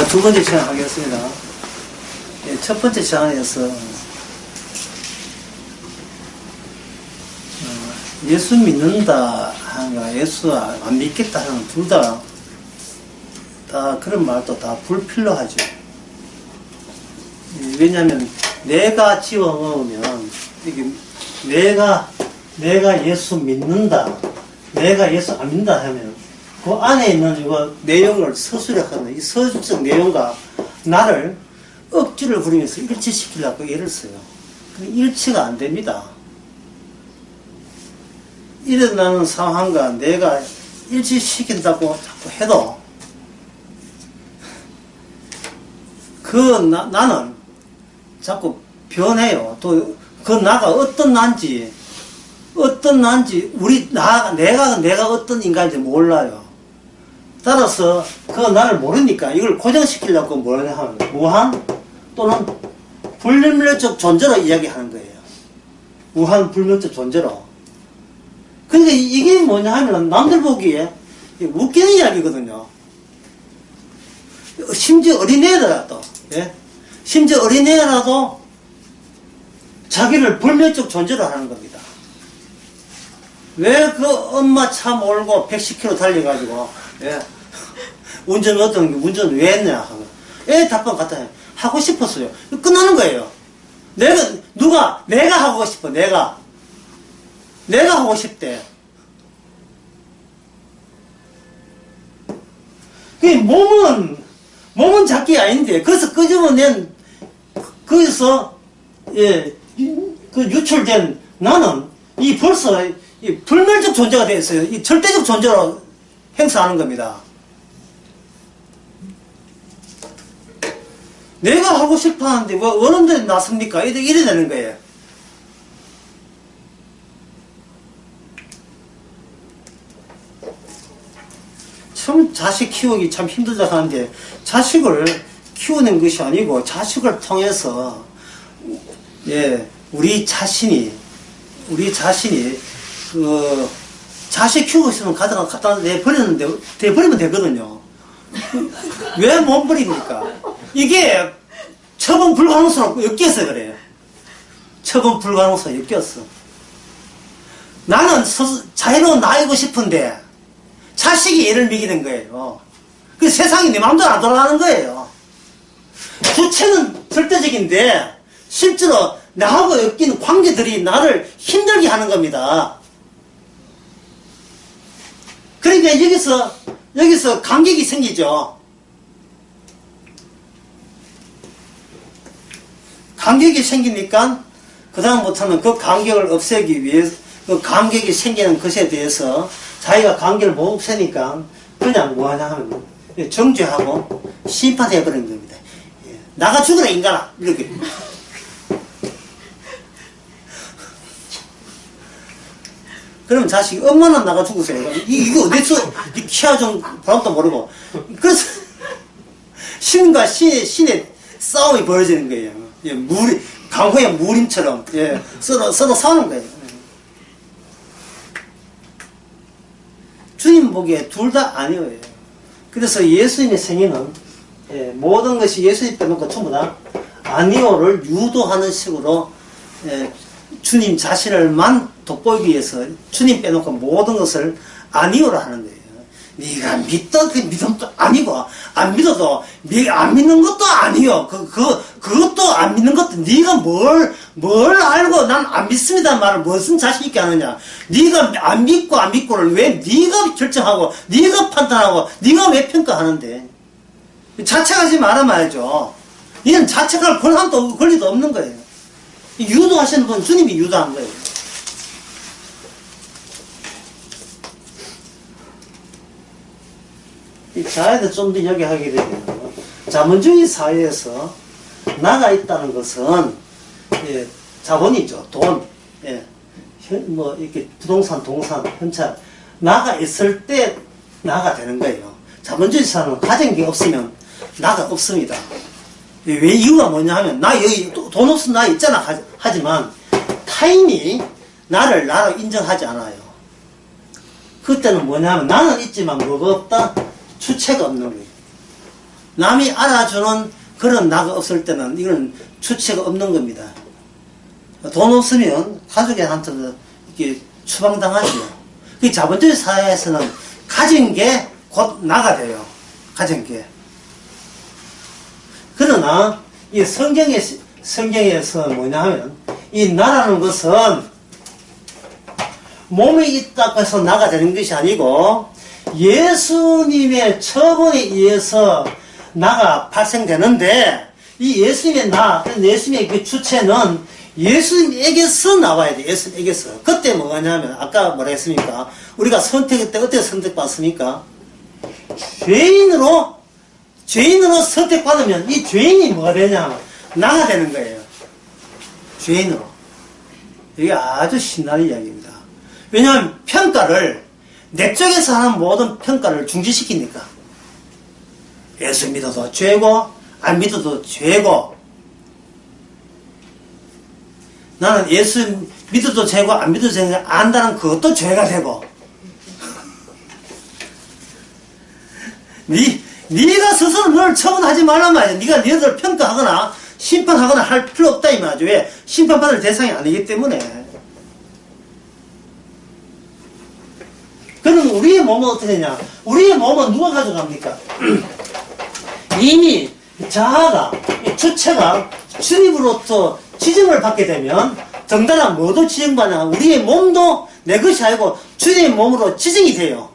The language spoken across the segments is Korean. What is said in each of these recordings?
자, 두 번째 시간 하겠습니다. 예, 첫 번째 시간에서 예수 믿는다 하는가 예수 안 믿겠다 하는 둘 다 그런 말도 다 불필요하죠. 예, 왜냐하면 내가 집어넣으면 이게 내가 예수 믿는다, 내가 예수 안 믿는다 하면 그 안에 있는 이거 내용을 서술하는 이 서술적 내용과 나를 억지를 부리면서 일치시키려고 애를 써요. 일치가 안 됩니다. 일어나는 상황과 내가 일치시킨다고 자꾸 해도 나는 자꾸 변해요. 또 그 나가 어떤 난지 내가 어떤 인간인지 몰라요. 따라서 그 나를 모르니까 이걸 고정시키려고 뭐냐 하면 무한 또는 불멸적 존재로 이야기하는 거예요. 무한 불멸적 존재로. 그러니까 이게 뭐냐 하면 남들 보기에 웃기는 이야기거든요. 심지어 어린애라도, 예? 심지어 어린애라도 자기를 불멸적 존재로 하는 겁니다. 왜 그 엄마 차 몰고 110km 달려가지고, 예? 운전 왜 했냐 하면, 답변 갖다 해. 하고 싶었어요. 끝나는 거예요. 내가 하고 싶어, 내가 하고 싶대. 그 몸은 작게 아닌데, 그래서 끄집어낸, 거기서, 그 유출된 나는, 벌써, 불멸적 존재가 되어 있어요. 이 절대적 존재로 행사하는 겁니다. 내가 하고 싶어 하는데, 왜 어른들이 나섭니까? 이래 되는 거예요. 참 자식 키우기 참 힘들다 하는데 자식을 키우는 것이 아니고 자식을 통해서 우리 자신이 그 자식 키우고 있으면 갖다 내버리면 되거든요. 왜 못 버립니까? 이게 처분 불가능성으로 엮여서 그래요. 처분 불가능성으로 엮였어. 나는 자유로운 나이고 싶은데 자식이 얘를 먹이는 거예요. 그 세상이 내 마음대로 안 돌아가는 거예요. 주체는 절대적인데 실제로 나하고 엮인 관계들이 나를 힘들게 하는 겁니다. 그러니까 여기서 간격이 생기죠. 간격이 생기니까 그 다음부터는 그 간격을 없애기 위해서 그 간격이 생기는 것에 대해서 자기가 관계를 못 없애니까 그냥 뭐하냐 하면 정죄하고 심판해버리는 겁니다. 나가 죽으라 인간아 이렇게. 그러면 자식이 엄마는 나가 죽으세요. 이게 어디서 키아 좀 보람도 모르고. 그래서 신과 신의 싸움이 벌어지는 거예요. 강호의 무림처럼 서로 싸우는 거예요. 주님 보기에 둘 다 아니에요. 그래서 예수님의 생애는 모든 것이 예수님 빼놓고 전부 다 아니오를 유도하는 식으로 주님 자신을만 돋보이기 위해서 주님 빼놓고 모든 것을 아니오로 하는 거예요. 네가 믿던 그 믿음도 아니고 안 믿어도 안 믿는 것도 아니요. 그것도 안 믿는 것도 네가 뭘 알고 난 안 믿습니다 말을 무슨 자신 있게 하느냐. 네가 안 믿고 안 믿고를 왜 네가 결정하고 네가 판단하고 네가 왜 평가하는데. 자책하지 말아야죠. 이건 자책할 권리도 없는 거예요. 유도하시는 분 주님이 유도한 거예요. 이 자아에도 좀 더 이야기하게 되면 자본주의 사회에서 나가 있다는 것은 자본이죠. 돈, 뭐 이렇게 부동산, 동산, 현찰 나가 있을 때 나가 되는 거예요. 자본주의 사회는 가진 게 없으면 나가 없습니다. 왜 이유가 뭐냐 하면 나 여기 돈 없으면 나 있잖아 하지만 타인이 나를 나로 인정하지 않아요. 그때는 뭐냐 하면 나는 있지만 뭐가 없다? 주체가 없는 거예요. 남이 알아주는 그런 나가 없을 때는 이건 주체가 없는 겁니다. 돈 없으면 가족한테도 이렇게 추방당하죠. 그 자본주의 사회에서는 가진 게 곧 나가 돼요. 가진 게. 그러나 이 성경에서 뭐냐 하면 이 나라는 것은 몸이 있다고 해서 나가 되는 것이 아니고 예수님의 처분에 의해서 나가 발생되는데 이 예수님의 예수님의 그 주체는 예수님에게서 나와야 돼. 예수님에게서. 그때 뭐가 냐면 아까 뭐라 했습니까? 우리가 선택할 때 어떻게 선택받습니까? 죄인으로 선택받으면 이 죄인이 뭐가 되냐? 나가 되는 거예요. 죄인으로. 이게 아주 신나는 이야기입니다. 왜냐하면 평가를 내 쪽에서 하는 모든 평가를 중지시키니까. 예수 믿어도 죄고 안 믿어도 죄고. 나는 예수 믿어도 죄고 안 믿어도 죄가 안다는 그것도 죄가 되고. 네가 스스로 너를 처분하지 말란 말이야. 네가 너희들 평가하거나 심판하거나 할 필요 없다 이 말이죠. 왜? 심판받을 대상이 아니기 때문에. 그럼 우리의 몸은 어떻게 되냐? 우리의 몸은 누가 가져갑니까? 이미 자아가, 주체가 주님으로부터 지정을 받게 되면 덩달아 뭐도 지정받냐? 우리의 몸도 내 것이 아니고 주님의 몸으로 지정이 돼요.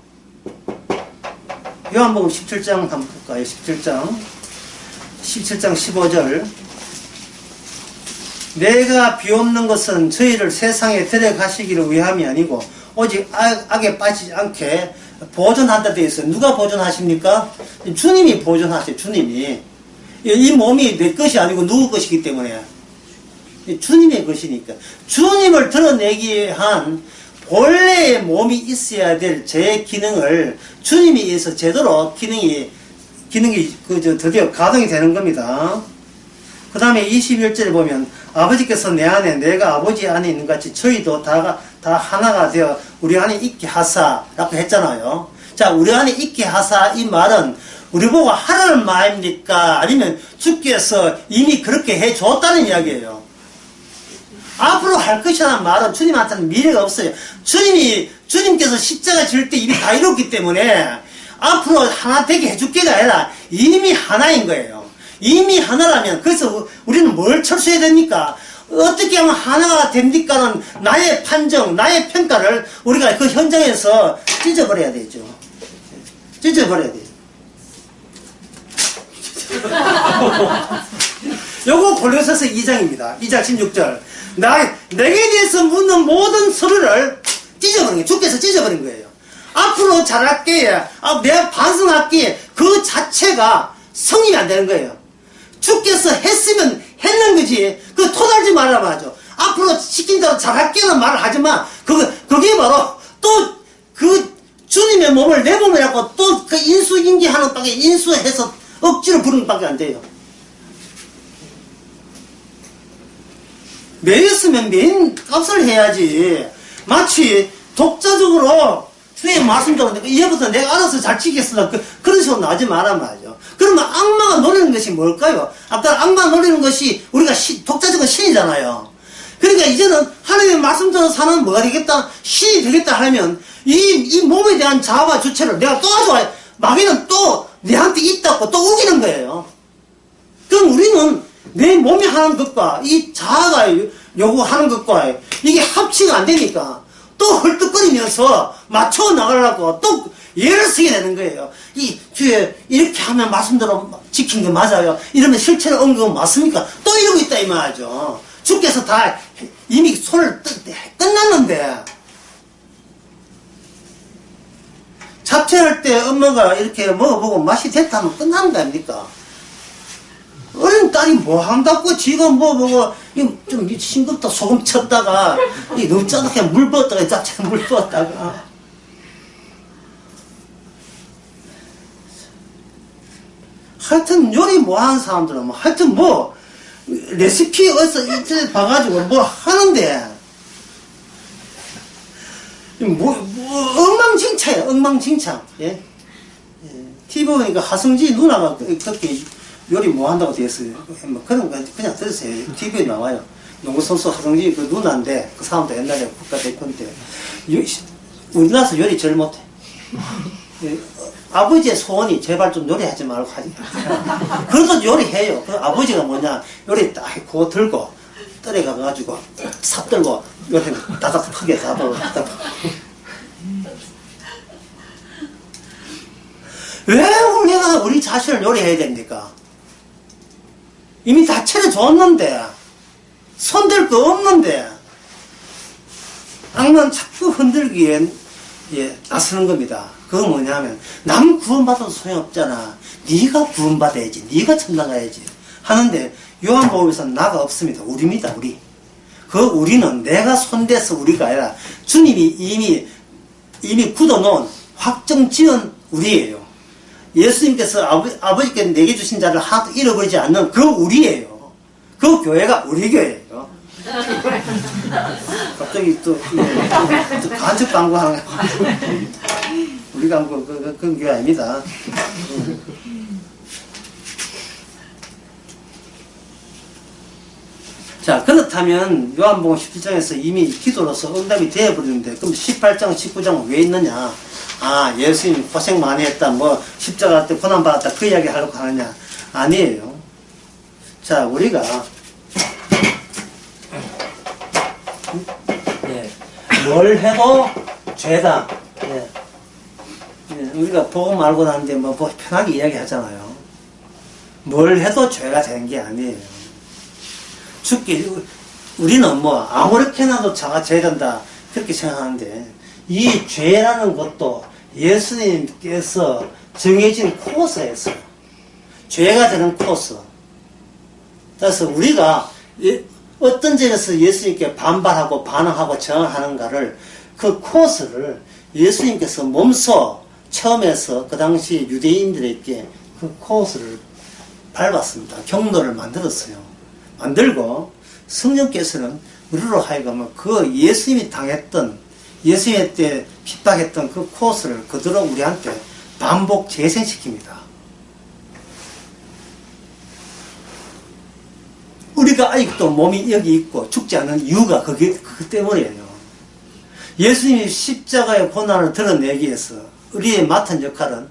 요한복음 17장 한번 볼까요? 17장 15절. 내가 비옵는 것은 저희를 세상에 데려가시기를 위함이 아니고 오직 악에 빠지지 않게 보존한다 되어 있어요. 누가 보존하십니까? 주님이 보존하세요. 주님이. 이 몸이 내 것이 아니고 누구 것이기 때문에 주님의 것이니까. 주님을 드러내기 위한 본래의 몸이 있어야 될 제 기능을 주님에 의해서 제대로 기능이 드디어 가동이 되는 겁니다. 그 다음에 21절에 보면 아버지께서 내 안에 내가 아버지 안에 있는 것 같이 저희도 다 하나가 되어 우리 안에 있게 하사라고 했잖아요. 자, 우리 안에 있게 하사 이 말은 우리 보고 하라는 말입니까? 아니면 주께서 이미 그렇게 해줬다는 이야기예요. 앞으로 할 것이라는 말은 주님한테는 미래가 없어요. 주님께서 십자가 질 때 이미 다 이뤘기 때문에 앞으로 하나 되게 해줄게가 아니라 이미 하나인 거예요. 이미 하나라면 그래서 우리는 뭘 철수해야 됩니까? 어떻게 하면 하나가 됩니까는 나의 판정, 나의 평가를 우리가 그 현장에서 찢어버려야 되죠. 찢어버려야 돼요. 요거 골로새서 2장입니다. 2장 16절. 내게 대해서 묻는 모든 서류를 찢어버린 거예요. 주께서 찢어버린 거예요. 앞으로 잘할게, 내가 반성할게, 그 자체가 성립이 안 되는 거예요. 주께서 했으면 했는 거지. 그 토달지 말라 말이죠. 앞으로 시킨 대로 잘할게는 말을 하지만, 그게 바로 또 그 주님의 몸을 내 몸이라고 또 그 인수인계하는 밖에 인수해서 억지로 부르는 밖에 안 돼요. 매였으면 매인 값을 해야지. 마치 독자적으로 주의 말씀대로 이제부터 내가 알아서 잘 지키겠습니다. 그런 식으로 나오지 말란 말이죠. 그러면 악마가 노리는 것이 뭘까요? 아까 악마가 노리는 것이 우리가 독자적인 신이잖아요. 그러니까 이제는 하나님의 말씀대로 사는 뭐가 되겠다? 신이 되겠다 하면 이 몸에 대한 자아와 주체를 내가 도와줘야 마귀는 또 내한테 있다고 또 우기는 거예요. 그럼 우리는 내 몸이 하는 것과 이 자아가 요구하는 것과 이게 합치가 안 되니까 또 헐떡거리면서 맞춰 나가려고 또 예를 쓰게 되는 거예요. 이 주에 이렇게 하면 말씀대로 지킨 거 맞아요. 이러면 실체를 옮긴 거 맞습니까? 또 이러고 있다 이 말이죠. 주께서 다 이미 손을 끝났는데 잡채할 때 엄마가 이렇게 먹어보고 맛이 됐다 하면 끝나는 거 아닙니까? 어린 딸이 뭐 한다고 지가 먹어보고 좀 싱겁다 소금 쳤다가 너무 짜게 물 부었다가 잡채 물 부었다가 하여튼 요리 뭐 하는 사람들은 뭐 하여튼 뭐 레시피 어디서 인터넷 봐가지고 뭐 하는데 뭐 엉망진창이야 엉망진창. 예? TV 보니까 하성지 누나가 그렇게 요리 뭐 한다고 되었어요. 뭐 그런 거 그냥 들으세요. TV에 나와요. 농구선수 하성지 그 누나인데 그 사람도 옛날에 국가대표인데 우리나라에서 요리 제일 못해. 아버지의 소원이 제발 좀 요리하지 말고 하지. 그래도 요리해요. 그 아버지가 뭐냐 요리 딱 그거 들고 떨에 가가지고 삽 들고 요리 다닥 크게 잡아. 왜 우리가 우리 자신을 요리해야 됩니까? 이미 다 차려줬는데 손댈 거 없는데 악만 자꾸 흔들기에 나서는 겁니다. 그거 뭐냐면 남 구원받아도 소용없잖아. 네가 구원받아야지. 네가 천당 가야지 하는데 요한복음에서는 나가 없습니다. 우리입니다. 우리. 그 우리는 내가 손대서 우리가 아니라 주님이 이미 굳어놓은 확정 지은 우리예요. 예수님께서 아버지께 내게 주신 자를 하나도 잃어버리지 않는 그 우리예요. 그 교회가 우리 교회예요. 갑자기 또 간접 광고하는 거. 우리 광고 그런 교회 아닙니다. 자, 그렇다면 요한복음 17장에서 이미 기도로서 응답이 되어버리는데 그럼 18장 19장은 왜 있느냐? 아, 예수님 고생 많이 했다, 뭐 십자가 때 고난받았다 그 이야기 하려고 하느냐? 아니에요. 자, 우리가 뭘 해도 죄다. 우리가 복음 알고 나는데 뭐 편하게 이야기 하잖아요. 뭘 해도 죄가 되는 게 아니에요. 우리는 뭐 아무렇게나도 자가 죄된다 그렇게 생각하는데 이 죄라는 것도 예수님께서 정해진 코스였어요. 죄가 되는 코스. 그래서 우리가 어떤 점에서 예수님께 반발하고 반항하고 저항하는가를 그 코스를 예수님께서 몸소 처음에서 그 당시 유대인들에게 그 코스를 밟았습니다. 경로를 만들었어요. 만들고 성령께서는 우리로 하여금 그 예수님이 당했던 예수님 때 핍박했던 그 코스를 그대로 우리한테 반복 재생시킵니다. 우리가 아직도 몸이 여기 있고 죽지 않는 이유가 그것 때문이에요. 예수님이 십자가의 고난을 드러내기 위해서 우리의 맡은 역할은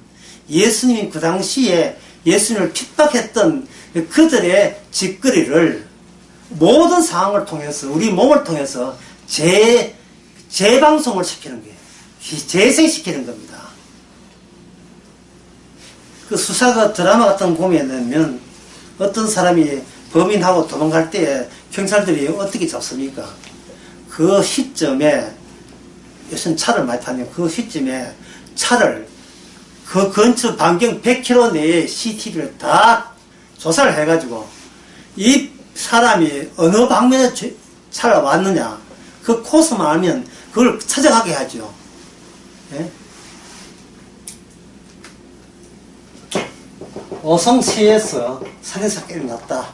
예수님이 그 당시에 예수님을 핍박했던 그들의 짓거리를 모든 상황을 통해서 우리 몸을 통해서 재방송을 시키는 거예요. 재생시키는 겁니다. 그 수사가 드라마 같은 거 보면 어떤 사람이 범인하고 도망갈 때 경찰들이 어떻게 잡습니까? 그 시점에 요즘 차를 많이 타면 그 시점에 차를 그 근처 반경 100km 내에 CCTV를 다 조사를 해가지고 이 사람이 어느 방면에 차가 왔느냐 그 코스만 알면 그걸 찾아가게 하죠. 예? 오성시에서 살인사건이 났다.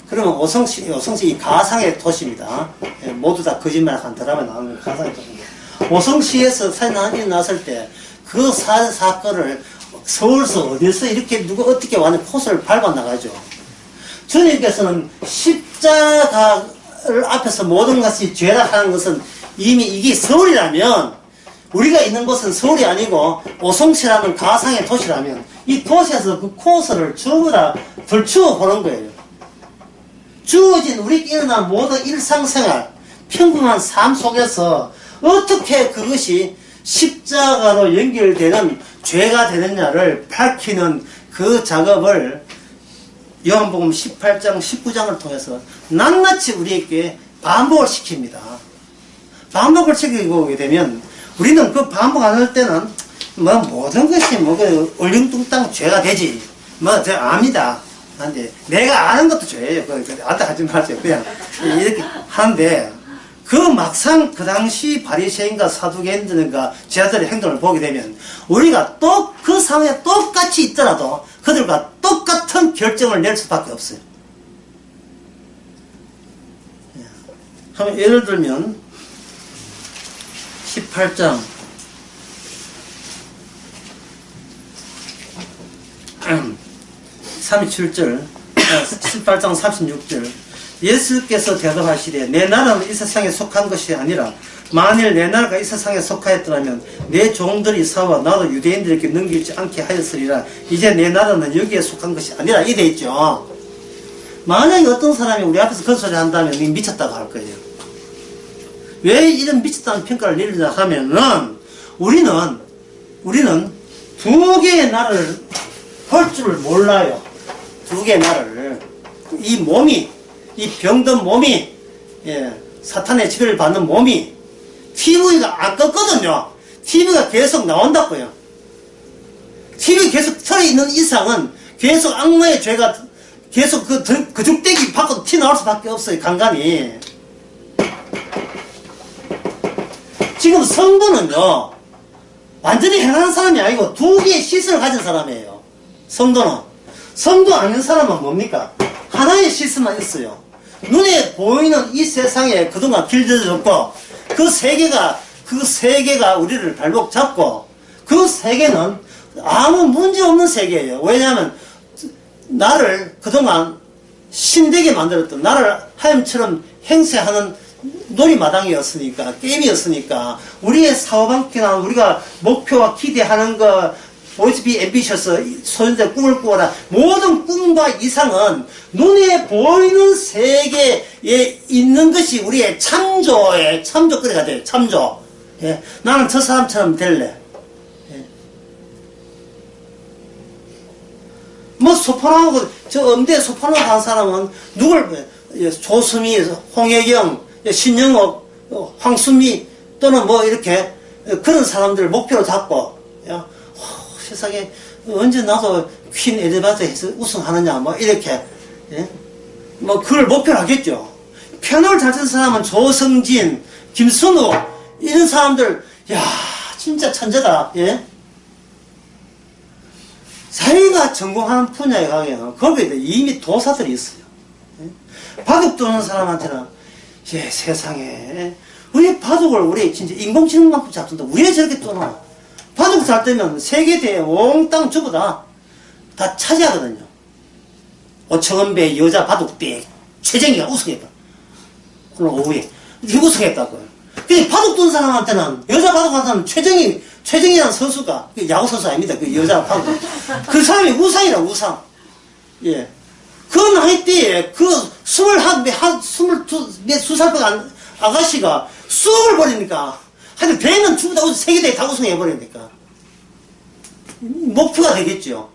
그러면 오성시 이 가상의 도시입니다. 예, 모두 다 거짓말한 드라마에 나오는 가상의 도시입니다. 오성시에서 살인이 났을 때 그 사건을 서울서 어디서 이렇게 누가 어떻게 왔는 코스를 밟아 나가죠. 주님께서는 십자가를 앞에서 모든 것이 죄라 하는 것은 이미 이게 서울이라면 우리가 있는 곳은 서울이 아니고 오성시라는 가상의 도시라면 이 도시에서 그 코스를 전부 다 들추어 보는 거예요. 주어진 우리에게 일어난 모든 일상생활, 평범한 삶 속에서 어떻게 그것이 십자가로 연결되는 죄가 되느냐를 밝히는 그 작업을 요한복음 18장, 19장을 통해서 낱낱이 우리에게 반복을 시킵니다. 반복을 시키고 되면 우리는 그 반복 안 할 때는 뭐 모든 것이 뭐 그 얼렁뚱땅 죄가 되지. 뭐 저 압니다. 근데 내가 아는 것도 죄예요. 안다 하지 마세요. 그냥 이렇게 하는데 그 막상 그 당시 바리새인과 사두개인들과 제자들의 행동을 보게 되면 우리가 또 그 상황에 똑같이 있더라도 그들과 똑같은 결정을 낼 수밖에 없어요. 예를 들면 18장 37절, 18장 36절. 예수께서 대답하시되 내 나라는 이 세상에 속한 것이 아니라 만일 내 나라가 이 세상에 속하였더라면 내 종들이 사와 나도 유대인들에게 넘기지 않게 하였으리라. 이제 내 나라는 여기에 속한 것이 아니라 이 돼 있죠. 만약에 어떤 사람이 우리 앞에서 그런 소리 한다면 미쳤다고 할 거예요. 왜 이런 미쳤다는 평가를 내리냐 하면은 우리는 두 개의 나라를 할 줄을 몰라요. 두 개의 나라를. 이 몸이, 이 병든 몸이, 사탄의 지배를 받는 몸이 TV가 안 껐거든요. TV가 계속 나온다고요. TV 계속 틀어있는 이상은 계속 악마의 죄가 계속 그 죽대기 밖으로 튀어나올 수밖에 없어요. 간간히. 지금 성도는요, 완전히 행하는 사람이 아니고 두 개의 시선을 가진 사람이에요. 성도는. 성도 아닌 사람은 뭡니까? 하나의 시선만 있어요. 눈에 보이는 이 세상에 그동안 길들여졌고, 그 세계가 우리를 발목 잡고, 그 세계는 아무 문제 없는 세계예요. 왜냐하면, 나를 그동안 신되게 만들었던, 나를 하나님처럼 행세하는 놀이마당이었으니까, 게임이었으니까, 우리의 사고방식이나 우리가 목표와 기대하는 거, 보이스비 앰비셔스, 소년들 꿈을 꾸어라. 모든 꿈과 이상은 눈에 보이는 세계에 있는 것이 우리의 참조거리가 돼요. 참조. 예. 나는 저 사람처럼 될래. 예. 뭐 소포나하고, 저 음대 소포나 한 사람은 조수미, 홍혜경, 신영옥, 황수미 또는 뭐 이렇게 그런 사람들을 목표로 잡고, 세상에 언제 나도 퀸 엘리베이터에서 우승하느냐 뭐 이렇게 뭐 그걸 목표로 하겠죠. 피아노를 잘 치는 사람은 조성진, 김선우 이런 사람들 야 진짜 천재다. 자기가 전공하는 분야에 가면 거기에 이미 도사들이 있어요. 바둑 두는 사람한테는 세상에 우리 바둑을 우리 진짜 인공지능만큼 잡던데 왜 저렇게 두나? 바둑 잘 때면 세계대회 몽땅 전부 다 차지하거든요. 오청원배 여자 바둑대 최정희가 우승했다. 오늘 오후에 우승했다고요. 근데 바둑 두는 사람한테는 여자 바둑 하는 사람은 최정희라는 선수가 야구 선수 아닙니다. 그 여자 바둑 그 사람이 우상이라 우상. 예. 그 나이 때에 그 22살 아가씨가 수업을 벌이니까 하여튼 대회는 전부 다 세계대회 다 우승해버리니까 목표가 되겠죠.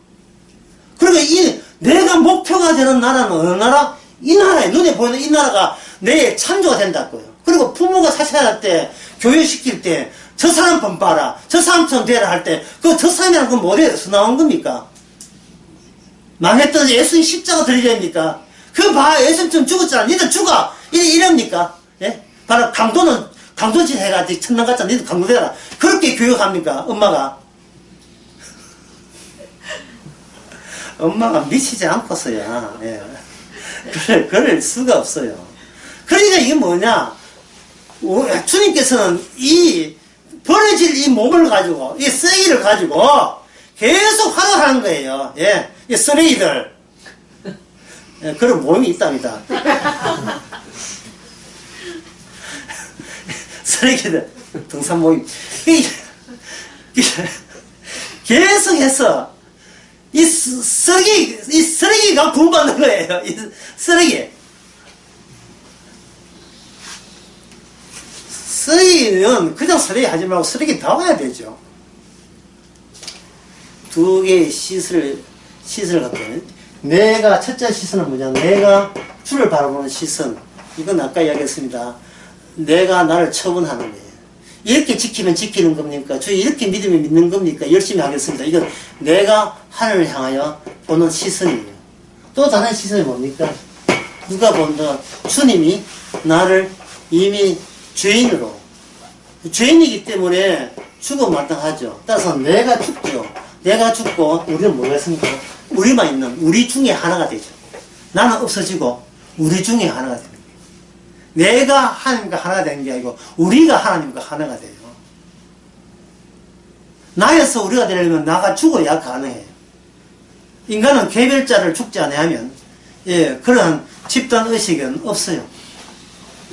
그러니까 내가 목표가 되는 나라는 어느 나라? 이 나라에 눈에 보이는 이 나라가 내 참조가 된다고요. 그리고 부모가 사찰할 때 교육시킬 때 저 사람 본 봐라 저 사람처럼 되라 할 때 저 사람이란 건 어디에서 나온 겁니까? 망했던 예수님 십자가 드리렵니까? 그 봐 예수님 죽었잖아. 니들 죽어 이럽니까? 예? 바로 강도짓 해가지고 천당 갔잖아. 니도 강도되라. 그렇게 교육합니까? 엄마가. 엄마가 미치지 않고서야. 예. 그럴 수가 없어요. 그러니까 이게 뭐냐. 주님께서는 버려질 이 몸을 가지고, 이 쓰레기를 가지고 계속 활용하는 거예요. 예. 이 쓰레기들. 예, 그런 모임이 있답니다. 쓰레기들 등산 모임 계속해서 이 쓰레기가 구원받는 거예요. 이 쓰레기는 그냥 쓰레기 하지 말고 쓰레기 다 와야 되죠. 두 개의 시선을 갖고 내가 첫째 시선은 뭐냐? 내가 주를 바라보는 시선. 이건 아까 이야기했습니다. 내가 나를 처분하는 거예요. 이렇게 지키면 지키는 겁니까? 저 이렇게 믿으면 믿는 겁니까? 열심히 하겠습니다. 이건 내가 하늘을 향하여 보는 시선이에요. 또 다른 시선이 뭡니까? 누가 본다? 주님이 나를 이미 죄인이기 때문에 죽어 마땅하죠. 따라서 내가 죽죠. 내가 죽고 우리는 뭐겠습니까? 우리만 있는 우리 중에 하나가 되죠. 나는 없어지고 우리 중에 하나가 됩니다. 내가 하나님과 하나가 되는 게 아니고 우리가 하나님과 하나가 돼요. 나에서 우리가 되려면 나가 죽어야 가능해요. 인간은 개별자를 죽지 아니하면 그러한 집단 의식은 없어요.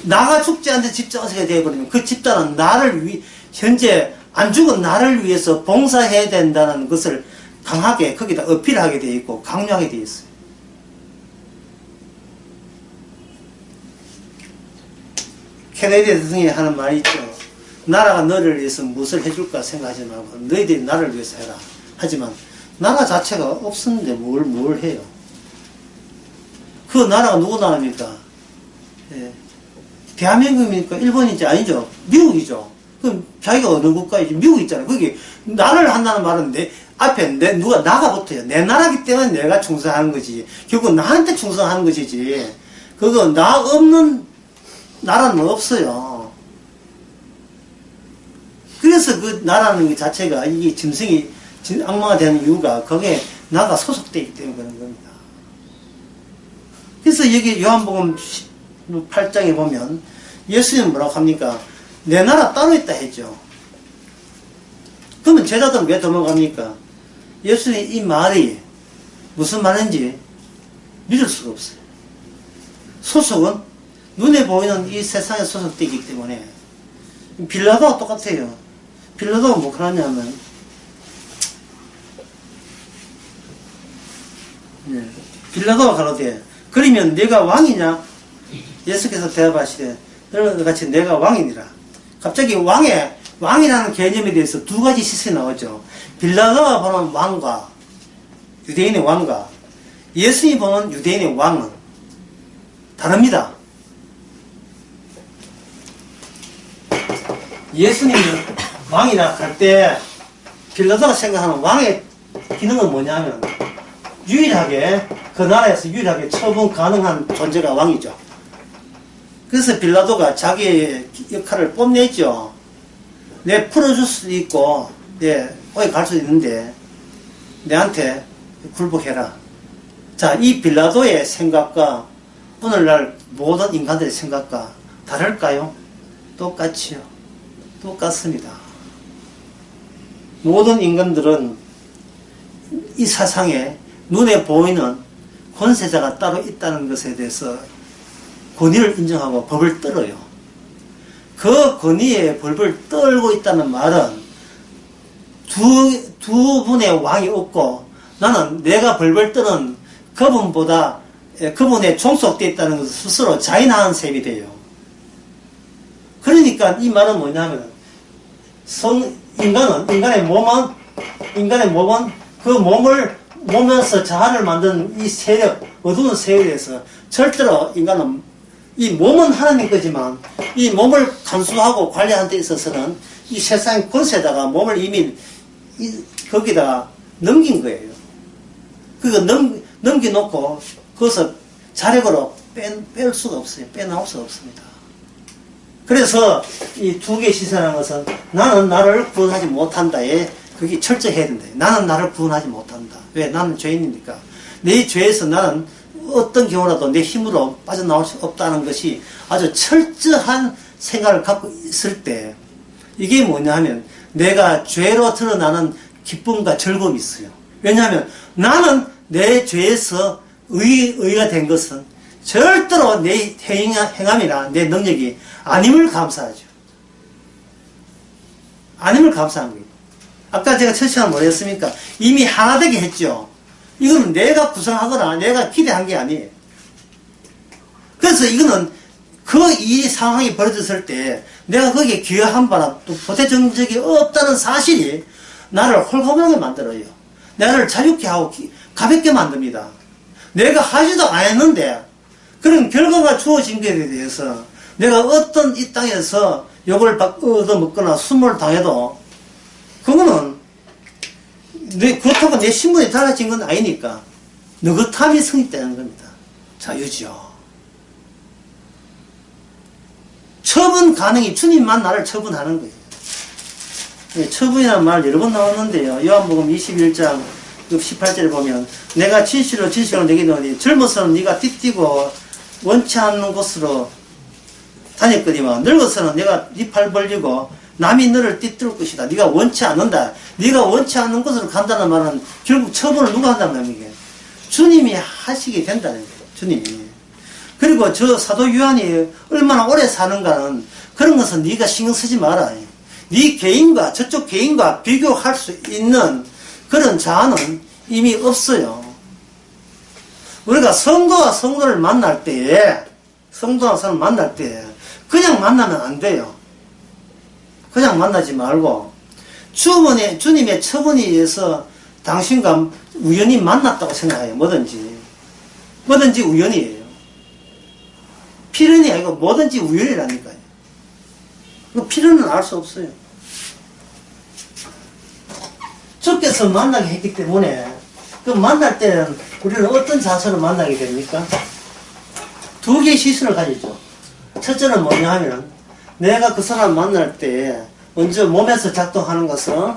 나가 죽지 않는 집단 의식이 되어버리면 그 집단은 현재 안 죽은 나를 위해서 봉사해야 된다는 것을 강하게 거기다 어필하게 되어 있고 강요하게 되어 있어요. 케네디 대통령이 하는 말이 있죠. 나라가 너를 위해서 무엇을 해줄까 생각하지 말고 너희들이 나를 위해서 해라. 하지만 나라 자체가 없었는데 뭘 해요. 그 나라가 누구 나라입니까? 대한민국입니까? 일본인지 아니죠? 미국이죠. 그럼 자기가 어느 국가이지? 미국 있잖아요. 거기 나를 한다는 말은 앞에 누가 나가 붙어요. 내 나라기 때문에 내가 충성하는 거지. 결국 나한테 충성하는 것이지. 그거 나 없는 나라는 없어요. 그래서 그 나라는 것 자체가 이게 짐승이 악마가 되는 이유가 거기에 나가 소속되어 있기 때문에 그런 겁니다. 그래서 여기 요한복음 8장에 보면 예수님은 뭐라고 합니까? 내 나라 따로 있다 했죠. 그러면 제자들은 왜 도망갑니까? 예수님 이 말이 무슨 말인지 믿을 수가 없어요. 소속은 눈에 보이는 이 세상에 소속되기 때문에 빌라도와 똑같아요. 빌라도가 뭐 그러냐면 빌라도가 가로되 그러면 네가 왕이냐? 예수께서 대답하시되 너희와 같이 내가 왕이니라. 갑자기 왕이라는 개념에 대해서 두 가지 시선이 나오죠. 빌라도가 보는 왕과 유대인의 왕과 예수님이 보는 유대인의 왕은 다릅니다. 예수님이 왕이라 할 때 빌라도가 생각하는 왕의 기능은 뭐냐면 유일하게 그 나라에서 유일하게 처분 가능한 존재가 왕이죠. 그래서 빌라도가 자기의 역할을 뽐냈죠. 내 풀어줄 수도 있고 어디 갈 수도 있는데 내한테 굴복해라. 자, 이 빌라도의 생각과 오늘날 모든 인간들의 생각과 다를까요? 똑같지요. 똑같습니다. 모든 인간들은 이 세상에 눈에 보이는 권세자가 따로 있다는 것에 대해서 권위를 인정하고 법을 떨어요. 그 권위에 법을 떨고 있다는 말은 두 분의 왕이 없고 나는 내가 벌벌 떠는 그분보다 그분에 종속되어 있다는 것을 스스로 자인하는 셈이 돼요. 그러니까 이 말은 뭐냐면 인간의 몸은 그 몸에서 자아를 만드는 이 세력, 어두운 세력에서 절대로 인간은 이 몸은 하나님 거지만 이 몸을 간수하고 관리하는 데 있어서는 이 세상의 권세다가 몸을 이미 거기다가 넘긴 거예요. 그거 넘겨놓고 그것을 자력으로 뺄 수가 없어요. 빼나올 수가 없습니다. 그래서 이 두 개의 시선하는 것은 나는 나를 구원하지 못한다. 그게 철저해야 된다. 나는 나를 구원하지 못한다. 왜? 나는 죄인이니까. 내 죄에서 나는 어떤 경우라도 내 힘으로 빠져나올 수 없다는 것이 아주 철저한 생각을 갖고 있을 때 이게 뭐냐 하면 내가 죄로 드러나는 기쁨과 즐거움이 있어요. 왜냐하면 나는 내 죄에서 의가 된 것은 절대로 내 행함이나 내 능력이 아님을 감사하죠. 아님을 감사한 거예요. 아까 제가 첫 시간 뭐랬습니까? 이미 하나 되게 했죠. 이거는 내가 구성하거나 내가 기대한 게 아니에요. 그래서 이거는 이 상황이 벌어졌을 때 내가 거기에 기여한 바나 또 보태준 적이 없다는 사실이 나를 홀가분하게 만들어요. 나를 자유케 하고 가볍게 만듭니다. 내가 하지도 않았는데 그런 결과가 주어진 것에 대해서 내가 어떤 이 땅에서 욕을 얻어먹거나 수모를 당해도 그거는 그렇다고 내 신분이 달라진 건 아니니까 느긋함이 성립되는 겁니다. 자유죠. 처분 가능이 주님만 나를 처분하는 거예요. 처분이라는 말 여러 번 나왔는데요. 요한복음 21장 18절에 보면 내가 진실로 내게 너니 젊어서는 네가 띠띠고 원치 않는 곳으로 다녔거니와 늙어서는 내가 네 팔 벌리고 남이 너를 띠뚫을 것이다. 네가 원치 않는다. 네가 원치 않는 곳으로 간다는 말은 결국 처분을 누가 한다는 말이에요. 주님이 하시게 된다는 거예요. 주님이. 그리고 저 사도 요한이 얼마나 오래 사는가는 그런 것은 네가 신경 쓰지 마라. 네 개인과 저쪽 개인과 비교할 수 있는 그런 자아는 이미 없어요. 우리가 성도와 성도를 만날 때에 성도와 성도를 만날 때 그냥 만나면 안 돼요. 그냥 만나지 말고 주님의 처분에 의해서 당신과 우연히 만났다고 생각해요. 뭐든지 우연이에요. 필연이 아니고 뭐든지 우연이라니까요. 필연은 알 수 없어요. 주께서 만나게 했기 때문에 그 만날 때는 우리는 어떤 자세로 만나게 됩니까? 두 개의 시선을 가지죠. 첫째는 뭐냐 하면 내가 그 사람 만날 때 먼저 몸에서 작동하는 것은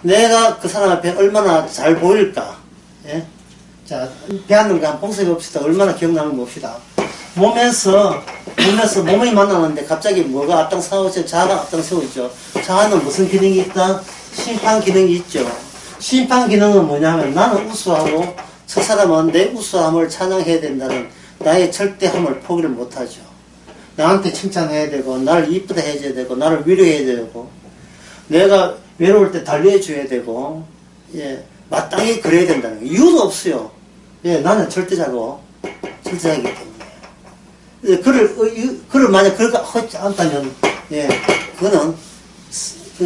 내가 그 사람 앞에 얼마나 잘 보일까. 예? 자, 배하는 거 한번 복습해 봅시다. 얼마나 기억나는 거 봅시다. 몸에서 몸이 만나는데 갑자기 뭐가 앞장서죠? 자아가 앞장서고 있죠. 자아는 무슨 기능이 있다? 심판 기능이 있죠. 심판 기능은 뭐냐면 나는 우수하고 저 사람은 내 우수함을 찬양해야 된다는 나의 절대함을 포기를 못하죠. 나한테 칭찬해야 되고 나를 이쁘다 해줘야 되고 나를 위로해야 되고 내가 외로울 때 달래줘야 되고 예, 마땅히 그래야 된다는 거예요. 이유도 없어요. 예, 나는 절대자기 때문에. 예, 그를 만약 그렇게 하지 않다면 예, 그거는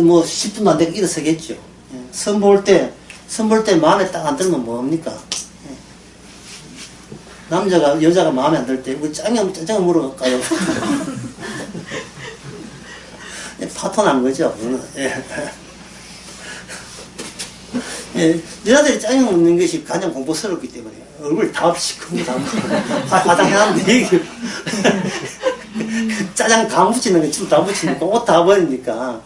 뭐 10분도 안 되고 일어서겠죠. 예, 선 볼 때 마음에 딱 안 들면 뭐합니까? 예. 남자가 여자가 마음에 안 들 때 우리 짜장면 물어볼까요? 예, 파토 난 거죠. 예. 예, 여자들이 짜장면 먹는 것이 가장 공포스럽기 때문에 얼굴 다 없이 큽니다. 화장해놨는데 짜장 다 묻히는 거 춤 다 묻히니까 옷 다 버리니까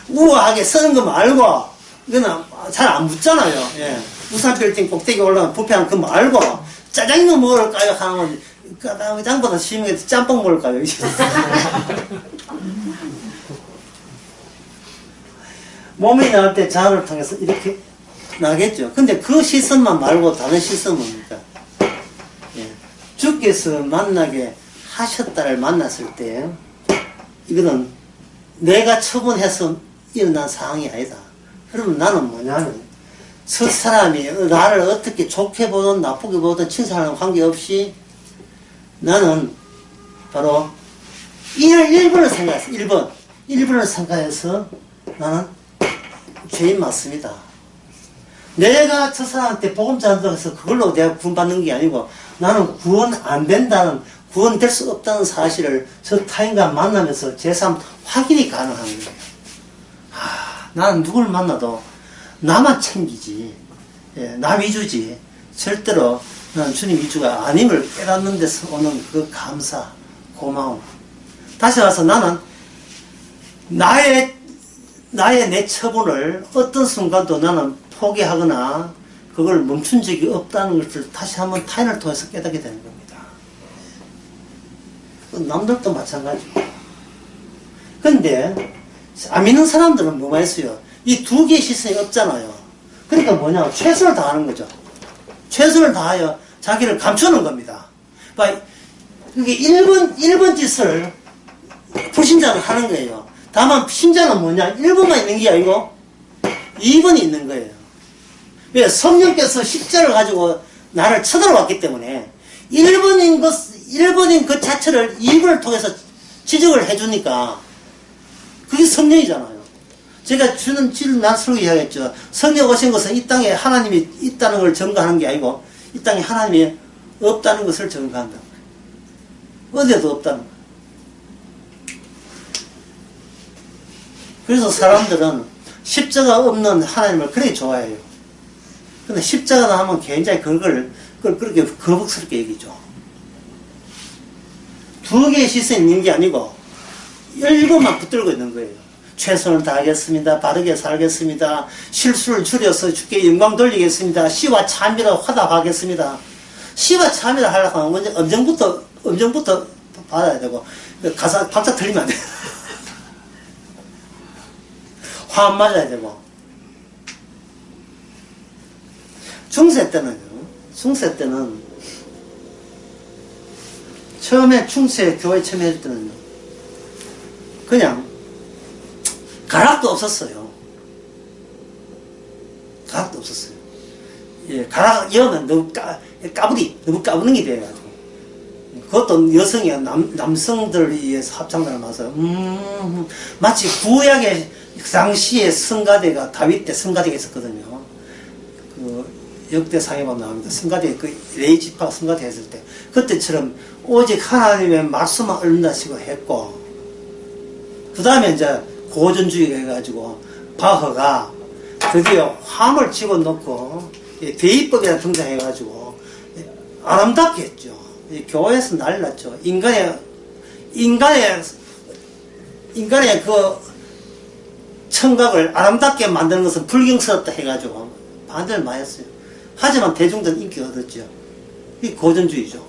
우아하게 쓰는 거 말고 이거는 잘 안 붙잖아요. 예. 우산 빌딩 꼭대기 올라가면 부패하는 거 말고 짜장면 먹을까요? 하면 짜장보다 심하게 짬뽕 먹을까요? 몸이 나올 때 자아를 통해서 이렇게 나겠죠. 근데 그 시선만 말고 다른 시선은 뭡니까? 예. 주께서 만나게 하셨다를 만났을 때 이거는 내가 처분해서 일어난 상황이 아니다. 그러면 나는 뭐냐면 저 사람이 나를 어떻게 좋게 보든 나쁘게 보든 칭찬하는 관계없이 나는 바로 1번을 생각했어. 1번을 생각해서 나는 죄인 맞습니다. 내가 저 사람한테 복음 전한다고 해서 그걸로 내가 구원받는 게 아니고 나는 구원 안 된다는 구원될 수 없다는 사실을 저 타인과 만나면서 제3 확인이 가능한 거예요. 나는 누굴 만나도 나만 챙기지 예, 나 위주지 절대로 나는 주님 위주가 아님을 깨닫는 데서 오는 그 감사 고마움. 다시 말해서 나는 나의 내 처분을 어떤 순간도 나는 포기하거나 그걸 멈춘 적이 없다는 것을 다시 한번 타인을 통해서 깨닫게 되는 겁니다. 남들도 마찬가지고. 근데 안 믿는 사람들은 뭐가 있어요? 이 두 개의 시선이 없잖아요. 그러니까 뭐냐? 최선을 다하는 거죠. 최선을 다하여 자기를 감추는 겁니다. 그러니까 그게 1번 짓을 불신자는 하는 거예요. 다만 신자는 뭐냐? 1번만 있는 게 아니고 2번이 있는 거예요. 왜? 성령께서 십자를 가지고 나를 쳐들어왔기 때문에 1번인 그 자체를 2번을 통해서 지적을 해주니까 그게 성령이잖아요. 제가 난 서로 이야기했죠. 성령 오신 것은 이 땅에 하나님이 있다는 걸 증거하는 게 아니고 이 땅에 하나님이 없다는 것을 증거한다. 어디에도 없다는 거예요. 그래서 사람들은 십자가 없는 하나님을 그렇게 좋아해요. 근데 십자가다 하면 굉장히 그걸 그렇게 거북스럽게 여기죠. 두 개의 시선이 있는 게 아니고 1번만 붙들고 있는 거예요. 최선을 다하겠습니다. 바르게 살겠습니다. 실수를 줄여서 주께 영광 돌리겠습니다. 시와 참이라 화답하겠습니다. 시와 참이라 하려고 하면 먼저 음정부터 받아야 되고 가사 박자 틀리면 안 돼요. 화 안 맞아야 되고 중세 때는 처음에 중세 교회 처음 했을 때는 그냥 가락도 없었어요. 가락도 없었어요. 예, 가락 여면 너무 너무 까부는 게 돼가지고. 그것도 여성이 남성들에 의해서 합창단을 맞아요. 마치 구약의 그 당시에 성가대가 다윗 때 성가대가 있었거든요. 그 역대상에 보면 나옵니다. 성가대 그 레이지파 성가대 했을 때 그때처럼 오직 하나님의 말씀만 얽는다시고 했고, 그 다음에 이제 고전주의가 해가지고 바흐가 드디어 함을 집어넣고 대입법이라 등장해가지고 아름답게 했죠. 교회에서 난리 났죠. 인간의 그 청각을 아름답게 만드는 것은 불경스럽다 해가지고 반대를 많이 했어요. 하지만 대중들은 인기가 얻었죠. 이게 고전주의죠.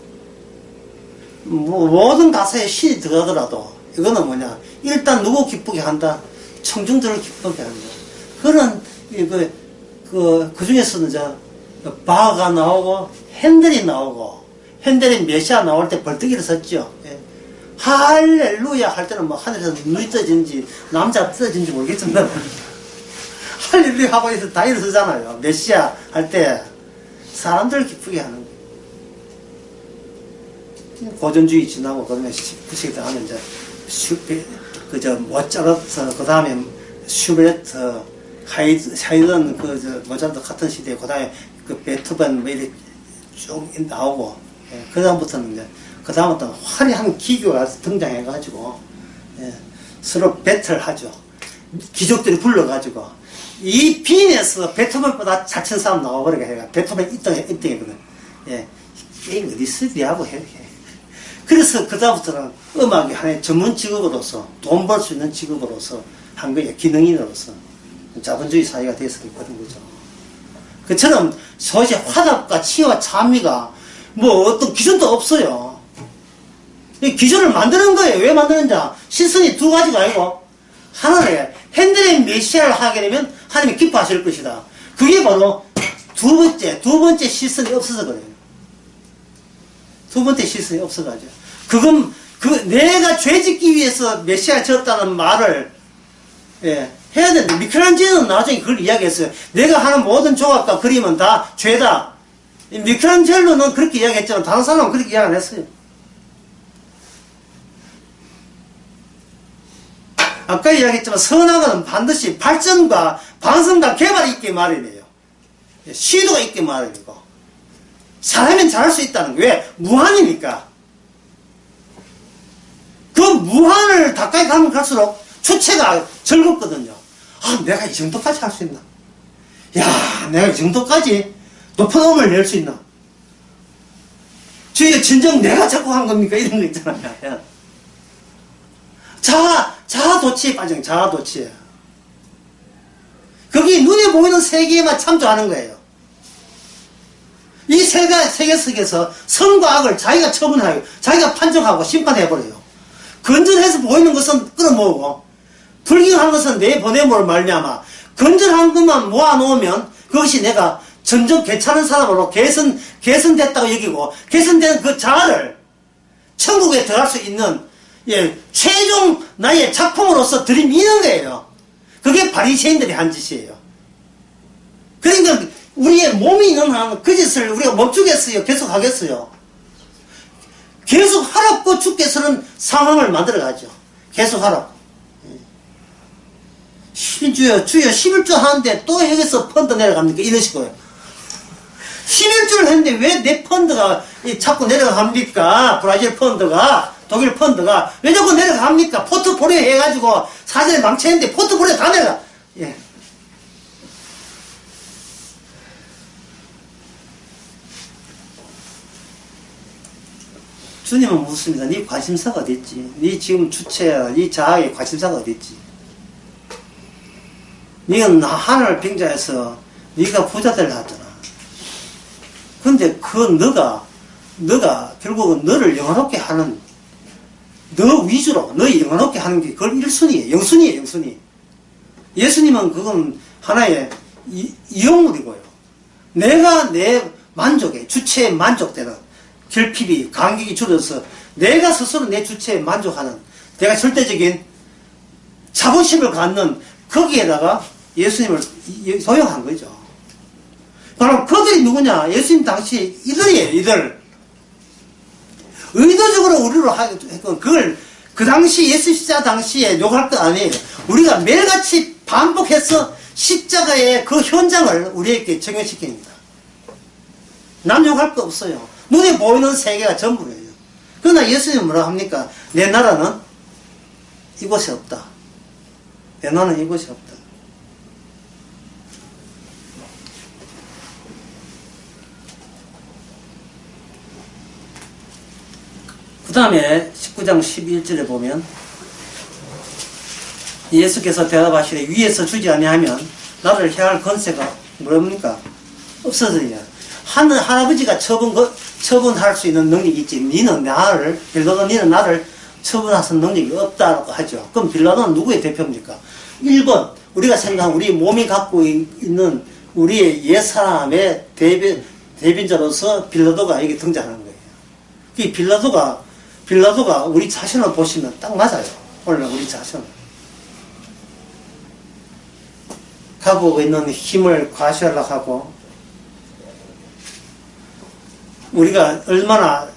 모든 가사에 신이 들어가더라도 이거는 뭐냐, 일단 누구 기쁘게 한다, 청중들을 기쁘게 한다. 그런 그 중에서는 바흐가 나오고 핸델이 나오고, 핸델이 메시아 나올 때 벌떡 일어섰죠. 예. 할렐루야 할 때는 뭐 하늘에서 눈이 떠지는지 남자가 떠지는지 모르겠지만 할렐루야 하고 해서 다 일어서잖아요. 메시아 할 때 사람들을 기쁘게 하는 거예요. 고전주의 지나고 그러면 19세기 때 하면 이제 모차르트, 그 다음에 슈베르트, 하이든 모차르트 같은 시대에 그 다음에 그 베토벤 뭐 이렇게 쭉 나오고, 예, 그 다음부터는 이제 그 다음부터는 화려한 기교가 등장해가지고, 예, 서로 배틀하죠. 귀족들이 불러가지고 이 빈에서 베토벤보다 잘 친 사람 나와버리게 해가 베토벤 1등이거든. 예, 게임 어디 쓰리하고 해. 그래서 그 다음부터는 음악이 하나의 전문 직업으로서 돈 벌 수 있는 직업으로서 한 거예요. 기능인으로서 자본주의 사회가 됐었던 거죠. 그처럼 소위 화답과 치와 찬미가 뭐 어떤 기준도 없어요. 이 기준을 만드는 거예요. 왜 만드는지, 실선이 두 가지가 아니고 하나는 핸델의 메시아를 하게 되면 하나님이 기뻐하실 것이다. 그게 바로 두 번째 실선이 없어서 그래요. 두 번째 실선이 없어가지고. 내가 죄 짓기 위해서 메시아를 지었다는 말을, 예, 해야 되는데, 미켈란젤로는 나중에 그걸 이야기했어요. 내가 하는 모든 조각과 그림은 다 죄다. 미켈란젤로는 그렇게 이야기했지만, 다른 사람은 그렇게 이야기 안 했어요. 아까 이야기했지만, 선악은 반드시 발전과 반성과 개발이 있게 말해야 돼요. 시도가 있게 말해야 되고. 잘하면 잘할 수 있다는 거예요. 왜? 무한이니까. 그 무한을 가까이 가면 갈수록 주체가 즐겁거든요. 아, 내가 이 정도까지 할 수 있나? 야, 내가 이 정도까지 높은 음을 낼 수 있나? 주여, 진정 내가 작곡한 겁니까? 이런 거 있잖아요. 자아도취에 빠진 거예요. 자아도취에. 거기 눈에 보이는 세계에만 참조하는 거예요. 이 세계 속에서 선과 악을 자기가 처분하고, 자기가 판정하고 심판해버려요. 건전해서 보이는 것은 끌어모으고, 불경한 것은 내 보냄으로 말미암아 건전한 것만 모아놓으면 그것이 내가 점점 괜찮은 사람으로 개선됐다고 여기고, 개선된 그 자아를 천국에 들어갈 수 있는, 예, 최종 나의 작품으로서 들이미는 거예요. 그게 바리새인들이 한 짓이에요. 그러니까 우리의 몸이 있는 한 그 짓을 우리가 멈추겠어요? 계속 하겠어요? 계속 하라고 주께서는 상황을 만들어가죠. 계속 하라고. 주여 11주 하는데 또 여기서 펀드 내려갑니까? 이런 식으로요. 11주를 했는데 왜 내 펀드가 자꾸 내려갑니까? 브라질 펀드가, 독일 펀드가 왜 자꾸 내려갑니까? 포트폴리오 해가지고 사전에 망쳤는데 포트폴리오 다 내려가. 예. 주님은 묻습니다. 네 관심사가 어딨지? 네 지금 주체야, 네 자아의 관심사가 어딨지? 네는 하늘을 빙자해서 네가 부자 되려 하잖아. 근데 그 너가 결국은 너를 영원롭게 하는, 너 위주로 너 영원롭게 하는 게 그걸 1순위예요. 영순위. 예수님은 그건 하나의 이용물이고요. 내가 내 만족에, 주체에 만족되는 결핍이, 간격이 줄어서 내가 스스로 내 주체에 만족하는 내가 절대적인 자부심을 갖는 거기에다가 예수님을 도용한 거죠. 바로 그들이 누구냐? 예수님 당시 이들이에요, 이들. 의도적으로 우리로 했건 그걸 그 당시 예수 십자가 당시에 욕할 것 아니에요. 우리가 매일같이 반복해서 십자가의 그 현장을 우리에게 적용시킵니다. 남 욕할 거 없어요. 눈에 보이는 세계가 전부예요. 그러나 예수님은 뭐라 합니까? 내 나라는 이곳에 없다. 내 나라는 이곳에 없다. 그 다음에 19장 11절에 보면 예수께서 대답하시되 위에서 주지 아니하면 나를 해할 권세가 뭡니까? 없어져야. 할아버지가 처분할 수 있는 능력이 있지. 니는 나를 처분할 수 있는 능력이 없다고 하죠. 그럼 빌라도는 누구의 대표입니까? 1번 우리가 생각하는 우리 몸이 갖고 있는 우리의 옛사람의 대변자로서 빌라도가 여기 등장하는 거예요. 이 빌라도가 우리 자신을 보시면 딱 맞아요. 오늘 우리 자신을. 가지고 있는 힘을 과시하려고 하고, 우리가 얼마나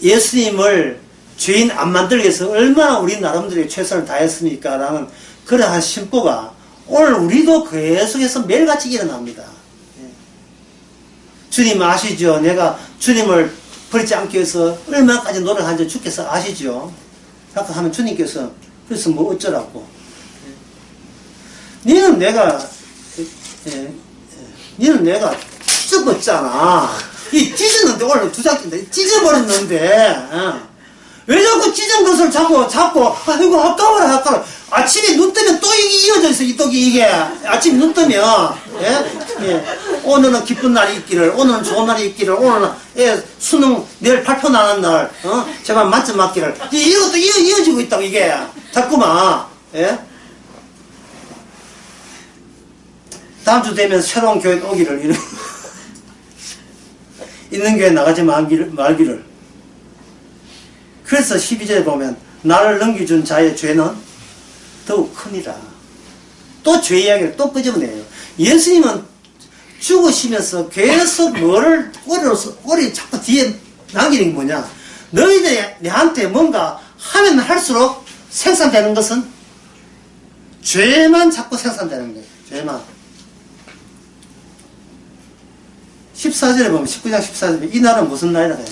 예수님을 죄인 안 만들기 위해서 얼마나 우리 나름대로 최선을 다했습니까? 라는 그러한 심보가 오늘 우리도 계속해서 매일같이 일어납니다. 주님 아시죠? 내가 주님을 버리지 않기 위해서 얼마까지 노력한지 주께서 아시죠? 자꾸 하면 주님께서 그래서 뭐 어쩌라고. 니는 내가 찢어봤잖아. 이 찢었는데 오늘 두 장인데 찢어버렸는데 왜 자꾸 찢은 것을 자꾸 아이고 아까워라. 아침에 눈 뜨면 또 이게 이어져 있어. 이 떡이 이게 아침에 눈 뜨면 오늘은 기쁜 날이 있기를, 오늘은 좋은 날이 있기를, 오늘은 수능 내일 발표 나는 날 제발 만점 맞기를, 이것도 이어지고 있다고 이게 자꾸만. 다음 주 되면 새로운 교회 오기를 있는 교회 나가지 말기를. 그래서 12절에 보면 나를 넘겨준 자의 죄는 더욱 크니라. 또 죄 이야기를 또 끄집어내요. 예수님은 죽으시면서 계속 뭐를 꼬리 자꾸 뒤에 남기는 게 뭐냐? 너희들이 내한테 뭔가 하면 할수록 생산되는 것은 죄만 자꾸 생산되는 거예요. 죄만. 14절에 보면 19장 14절에 이 날은 무슨 날이라 해요?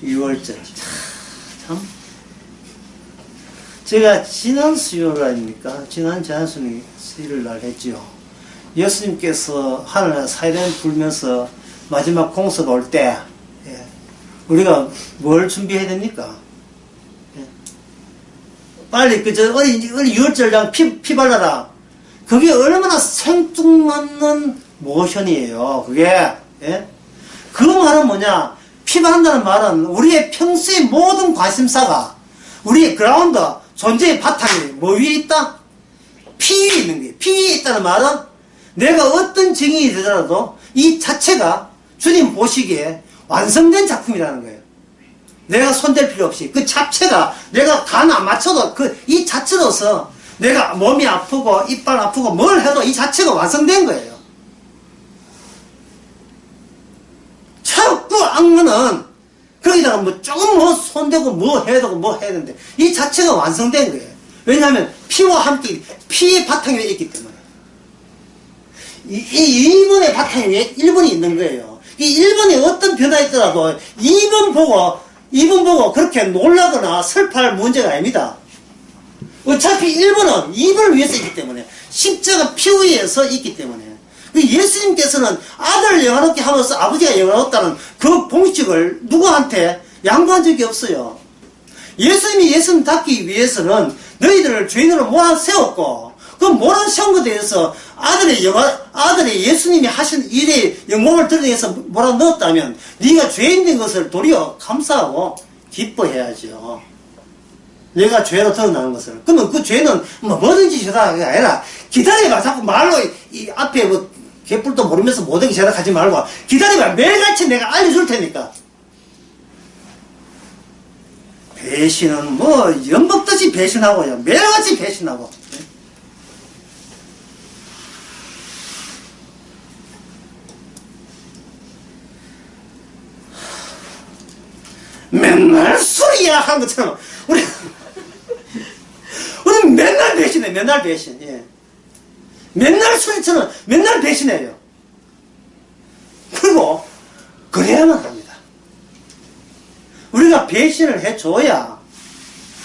6월절. 참. 제가 지난 수요일 아닙니까? 지난 수요일 날 했지요. 예수님께서 하늘에 사이렌 불면서 마지막 공수가 올 때, 우리가 뭘 준비해야 됩니까? 빨리 어린 6월절장 피 발라라. 그게 얼마나 생뚱맞는 모션이에요. 그게. 그 말은 뭐냐? 피 바른다는 말은 우리의 평소의 모든 관심사가 우리의 그라운드, 존재의 바탕이 뭐 위에 있다? 피 위에 있는 거예요. 피 위에 있다는 말은 내가 어떤 증인이 되더라도 이 자체가 주님 보시기에 완성된 작품이라는 거예요. 내가 손댈 필요 없이 그 자체가 내가 간 안 맞춰도 이 자체로서 내가 몸이 아프고 이빨 아프고 뭘 해도 이 자체가 완성된 거예요. 자꾸 악마는 거기다가 뭐 조금 뭐 손대고 뭐 해야 되고 뭐 해야 되는데 이 자체가 완성된 거예요. 왜냐하면 피와 함께 피의 바탕 위에 있기 때문에. 이 2번의 바탕 위에 1번이 있는 거예요. 이 1번에 어떤 변화가 있더라도 2번 보고 그렇게 놀라거나 슬퍼할 문제가 아닙니다. 어차피 1번은 2번을 위해서 있기 때문에 십자가 피 위에서 있기 때문에 예수님께서는 아들을 영화롭게 하면서 아버지가 영화롭다는 그 공식을 누구한테 양보한 적이 없어요. 예수님이 예수님답기 위해서는 너희들을 죄인으로 몰아세웠고 그 몰아세운 것에 대해서 아들의 예수님이 하신 일의 영광을 드러내기 위해서 몰아넣었다면 네가 죄인 된 것을 도리어 감사하고 기뻐해야죠. 내가 죄로 드러나는 것을. 그러면 그 죄는 뭐든지 죄다가 아니라 기다려봐. 자꾸 말로 이 앞에 뭐 개뿔도 모르면서 모든 게 제작하지 말고 기다리면 매일같이 내가 알려줄 테니까. 배신은 뭐 연먹듯이 배신하고요. 매일같이 배신하고. 맨날 술이야 한 것처럼 우리 맨날 배신해. 맨날 배신. 예. 맨날 술처럼 맨날 배신해요. 그리고 그래야만 합니다. 우리가 배신을 해줘야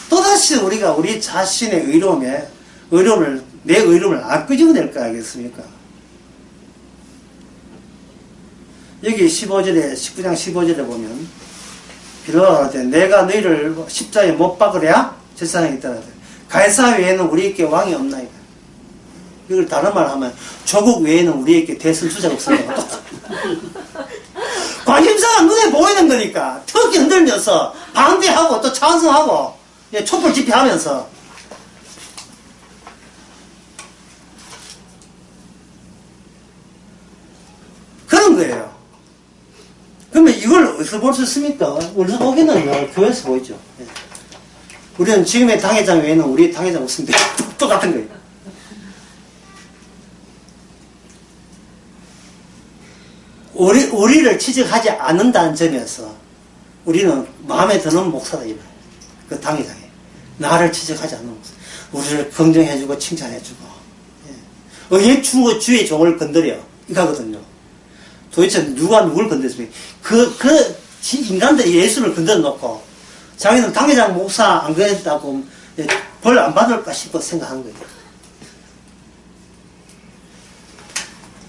또다시 우리가 우리 자신의 의로움을 내 의로움을 안 끄집어낼 거 아니겠습니까? 여기 19장 15절에 보면 비로소 내가 너희를 십자가에 못 박으랴 제사장이 있더라. 가이사 외에는 우리에게 왕이 없나이다. 이걸 다른 말 하면 조국 외에는 우리에게 대선주자가 없습니다. 관심사가 눈에 보이는 거니까 특히 흔들면서 반대하고 또 찬성하고 촛불 집회하면서 그런 거예요. 그러면 이걸 어디서 볼 수 있습니까? 어디서 보기는 교회에서 보이죠. 우리는 지금의 당회장 외에는 우리 당회장 없습니다. 똑같은 거예요. 우리를 취직하지 않는다는 점에서 우리는 마음에 드는 목사다 이거예요. 그 당회장이 나를 취직하지 않는 목사, 우리를 긍정해주고 칭찬해주고 의에 주고 주의 종을 건드려 이거거든요. 도대체 누가 누굴 건드렸습니까? 인간들이 예수를 건드려 놓고 자기는 당회장 목사 안 그랬다고 벌 안 받을까 싶어 생각한 거예요.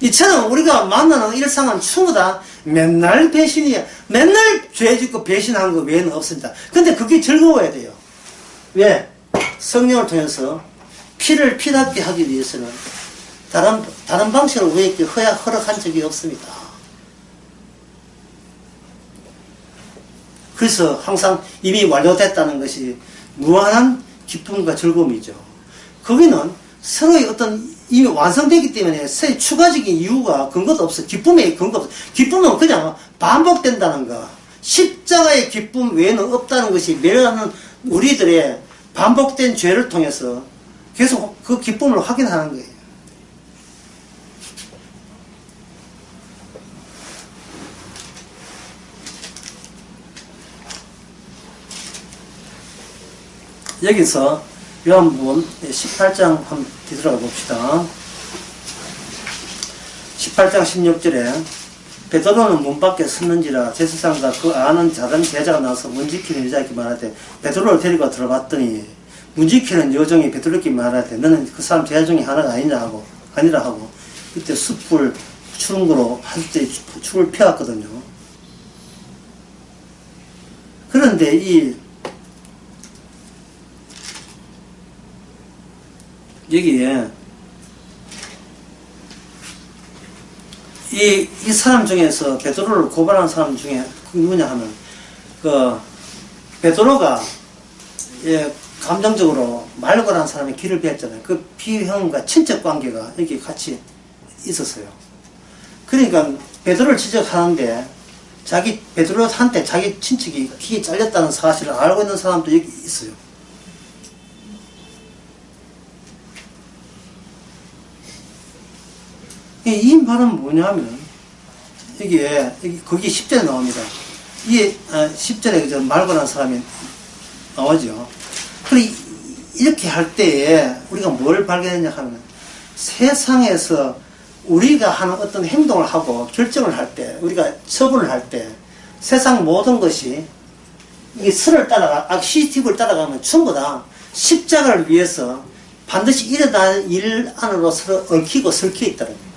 이처럼 우리가 만나는 일상은 전부 다 맨날 배신이야. 맨날 죄 짓고 배신하는 거 외에는 없습니다. 근데 그게 즐거워야 돼요. 왜? 성령을 통해서 피를 피답게 하기 위해서는 다른 방식으로 우리에게 허락한 적이 없습니다. 그래서 항상 이미 완료됐다는 것이 무한한 기쁨과 즐거움이죠. 거기는 서로의 어떤 이미 완성되기 때문에 서로 추가적인 이유가 근거도 없어. 기쁨의 근거 없어. 기쁨은 그냥 반복된다는 거. 십자가의 기쁨 외에는 없다는 것이 매일하는 우리들의 반복된 죄를 통해서 계속 그 기쁨을 확인하는 거예요. 여기서 요한복음 18장 한번 뒤돌아가 봅시다. 18장 16절에 베드로는 문 밖에 섰는지라 제사장과 그 아는 다른 제자가 나와서 문 지키는 여자에게 말하되 베드로를 데리고 들어갔더니 문 지키는 여종이 베드로에게 말하되 너는 그 사람 제자 중에 하나가 아니라 하고 이때 숯불 추릉구로 할 때 축을 펴왔거든요. 그런데 여기에 이 사람 중에서 베드로를 고발한 사람 중에 누구냐 하면 베드로가 감정적으로 말고라는 사람의 길을 비웠잖아요. 그 비형과 친척 관계가 여기 같이 있었어요. 그러니까 베드로를 지적하는데 베드로한테 자기 친척이 피 잘렸다는 사실을 알고 있는 사람도 여기 있어요. 이 말은 뭐냐면, 거기 10절에 나옵니다. 이게, 10절에 말고라는 사람이 나오죠. 그래, 이렇게 할 때에 우리가 뭘 발견했냐 하면, 세상에서 우리가 하는 어떤 행동을 하고 결정을 할 때, 우리가 처분을 할 때, 세상 모든 것이, 이게 CCTV를 따라가면 전부 다 십자가를 위해서 반드시 일어나는 일 안으로 서로 얽히고 설켜 있다는 거예요.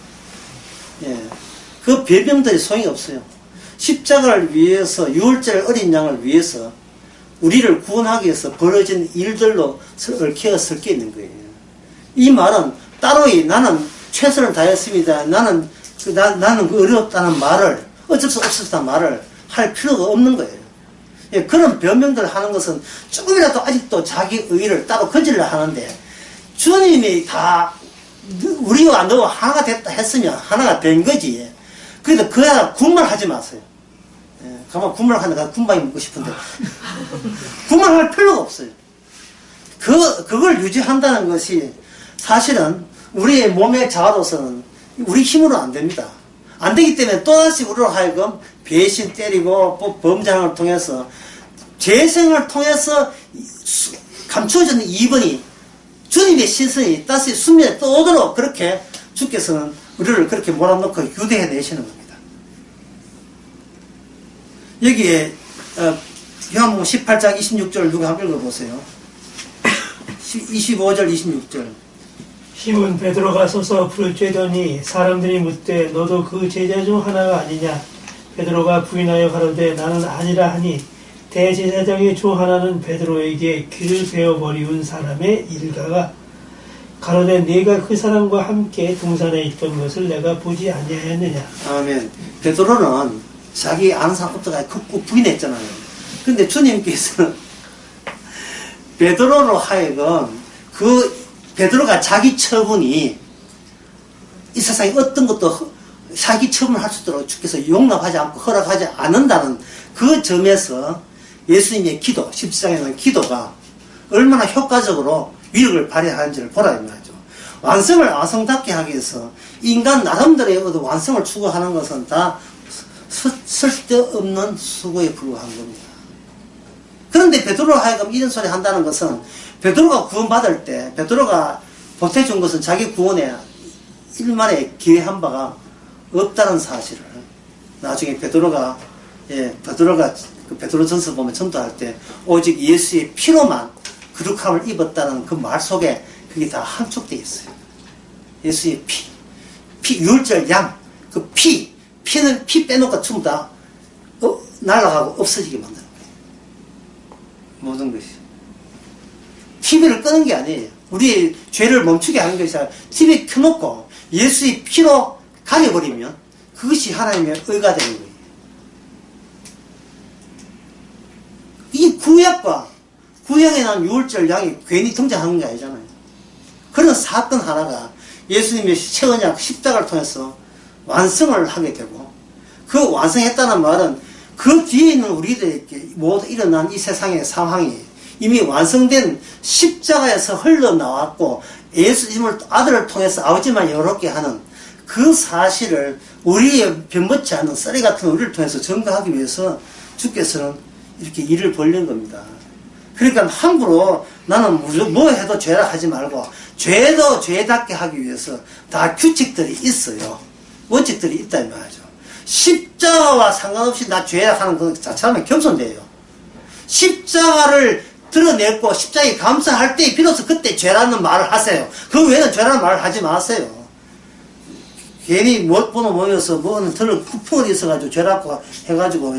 그 별명들이 소용이 없어요. 십자가를 위해서, 유월절 어린 양을 위해서 우리를 구원하기 위해서 벌어진 일들로 얽혀 섞여 있는 거예요. 이 말은 따로이 나는 최선을 다했습니다. 나는 어렵다는 말을, 어쩔 수 없었다는 말을 할 필요가 없는 거예요. 그런 변명들을 하는 것은 조금이라도 아직도 자기 의의를 따로 거질러 하는데, 주님이 다 우리와 너와 하나가 됐다 했으면 하나가 된 거지. 그래도 그야 군말하지 마세요. 예, 가만 군말하는데 군방이 먹고 싶은데 군말할 필요가 없어요. 그걸 유지한다는 것이 사실은 우리의 몸의 자아로서는 우리 힘으로 안 됩니다. 안 되기 때문에 또다시 우리로 하여금 배신 때리고 범죄를 통해서 재생을 통해서 감추어지는 이번이 주님의 신선이 다시 수면에 떠오도록 그렇게 주께서는 우리를 그렇게 몰아넣고 유대해 내시는 겁니다. 여기에 요한복음 18장 26절 누가 한번 읽어보세요. 25절 26절. 시몬 베드로가 서서 불을 쬐더니 사람들이 묻되 너도 그 제자 중 하나가 아니냐. 베드로가 부인하여 가로되 나는 아니라 하니 대제사장의 조 하나는 베드로에게 귀를 베어버리운 사람의 일가가 가로되 네가 그 사람과 함께 동산에 있던 것을 내가 보지 아니하였느냐. 아멘. 베드로는 자기 아는 사람 없다가 극구 부인했잖아요. 근데 주님께서는 베드로로 하여금 베드로가 자기 처분이 이 세상에 어떤 것도 자기 처분을 할 수 있도록 주께서 용납하지 않고 허락하지 않는다는 그 점에서 예수님의 기도, 십자가의 기도가 얼마나 효과적으로 위력을 발휘하는지를 보라 이 말이죠. 완성을 완성답게 하기 위해서 인간 나름대로의 완성을 추구하는 것은 다 쓸데없는 수고에 불과한 겁니다. 그런데 베드로로 하여금 이런 소리 한다는 것은 베드로가 구원받을 때 베드로가 보태준 것은 자기 구원에 일말의 기회한 바가 없다는 사실을 나중에 베드로가 그 베드로전서 보면 전도할 때 오직 예수의 피로만 거룩함을 입었다는 그 말 속에 그게 다 함축되어 있어요. 예수의 피 유월절 양, 그 피는 피 빼놓고 전부 다 날아가고 없어지게 만드는 거예요. 모든 것이. TV를 끄는 게 아니에요. 우리의 죄를 멈추게 하는 것이 아니라 TV 켜놓고 예수의 피로 가려버리면 그것이 하나님의 의가 되는 거예요. 이 구약에 난 유월절 양이 괜히 등장하는 게 아니잖아요. 그런 사건 하나가 예수님의 최언약 십자가를 통해서 완성을 하게 되고 그 완성했다는 말은 그 뒤에 있는 우리들에게 모두 일어난 이 세상의 상황이 이미 완성된 십자가에서 흘러나왔고 예수님을 아들을 통해서 아버지만 영롭게 하는 그 사실을 우리의 변변치 않는 쓰레기 같은 우리를 통해서 증거하기 위해서 주께서는 이렇게 일을 벌린 겁니다. 그러니까 함부로 나는 뭐 해도 죄라 하지 말고 죄도 죄답게 하기 위해서 다 규칙들이 있어요. 원칙들이 있다 이 말이죠. 십자가와 상관없이 나 죄라 하는 것 자체는 겸손돼요. 십자가를 드러냈고 십자가에 감사할 때 비로소 그때 죄라는 말을 하세요. 그 외에는 죄라는 말을 하지 마세요. 괜히 못 보는 모여서 뭐는 털을 쿠풍을 있어가지고 죄라고 해가지고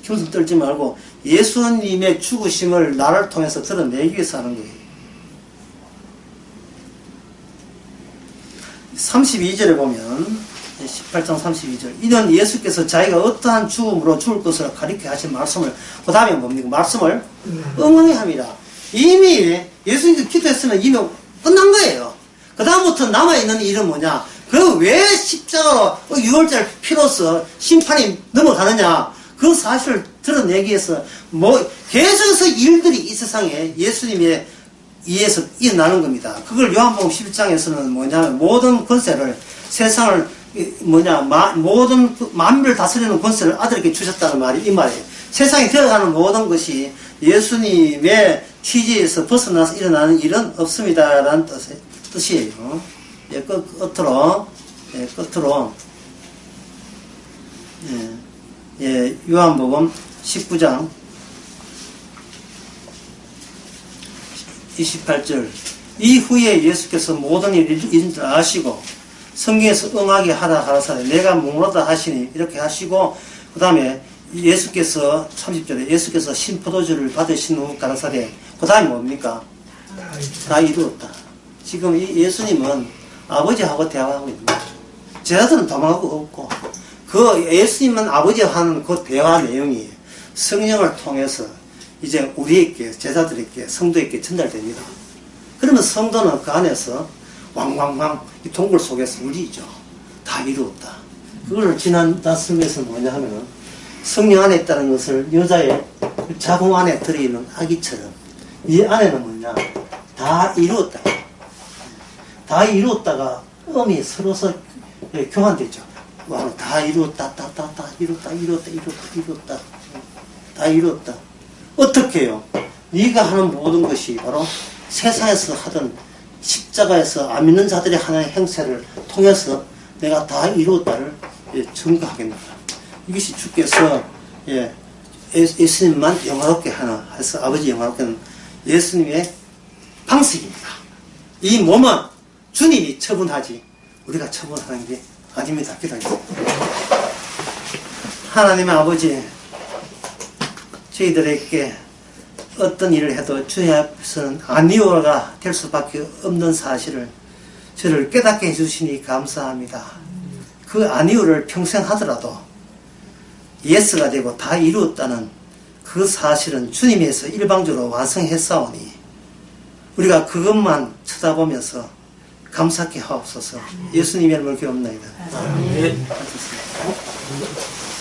겸손 떨지 말고 예수님의 죽으심을 나를 통해서 드러내기 위해서 하는 거예요. 32절에 보면 18장 32절 이는 예수께서 자기가 어떠한 죽음으로 죽을 것을 가리켜 하신 말씀을 그 다음에 뭡니까? 말씀을 응응히 합니다. 이미 예수님께서 기도했으면 이미 끝난 거예요. 그 다음부터 남아있는 일은 뭐냐? 그 왜 십자가로 6월절 피로서 심판이 넘어가느냐? 그 사실을 드러내기 위해서 계속해서 일들이 이 세상에 예수님에 의해서 일어나는 겁니다. 그걸 요한복음 11장에서는 뭐냐면 모든 권세를 세상을 모든 만민을 다스리는 권세를 아들에게 주셨다는 말이 이 말이에요. 세상에 들어가는 모든 것이 예수님의 취지에서 벗어나서 일어나는 일은 없습니다라는 뜻이에요. 끝으로 요한복음 19장 28절 이후에 예수께서 모든 일을 이런 줄 아시고 성경에서 응하게 하라 하라사대 내가 목마르다 하시니 이렇게 하시고 그 다음에 예수께서 30절에 예수께서 신포도주를 받으신 후 가라사대 그 다음에 뭡니까? 다 이루었다. 지금 이 예수님은 아버지하고 대화하고 있습니다. 제자들은 도망하고 없고 그 예수님은 아버지와 하는 그 대화 내용이 성령을 통해서 이제 우리에게 제자들에게 성도에게 전달됩니다. 그러면 성도는 그 안에서 왕왕왕 이 동굴 속에서 울리죠. 다 이루었다. 그걸 지난 다스에서 뭐냐 하면은 성령 안에 있다는 것을 여자의 자궁 안에 들어있는 아기처럼 이 안에는 뭐냐 다 이루었다. 다 이루었다가 음이 서로서 교환되죠. 다 이루었다, 다 이루었다, 다 이루었다. 어떻게 해요? 네가 하는 모든 것이 바로 세상에서 하던 십자가에서 안 믿는 자들이 하는 행세를 통해서 내가 다 이루었다를 증거하겠노라. 이것이 주께서 예수님만 영화롭게 하나 해서 아버지 영화롭게 하는 예수님의 방식입니다. 이 몸은 주님이 처분하지 우리가 처분하는 게 아닙니다. 기도하겠습니다. 하나님의 아버지, 저희들에게 어떤 일을 해도 주님 앞에서는 아니오가 될 수밖에 없는 사실을 저를 깨닫게 해주시니 감사합니다. 그 아니오를 평생 하더라도 예스가 되고 다 이루었다는 그 사실은 주님에서 일방적으로 완성했사오니 우리가 그것만 쳐다보면서 감사케 하옵소서. 예수님의 이름을 기옵나이다. 아멘. 감사합니다.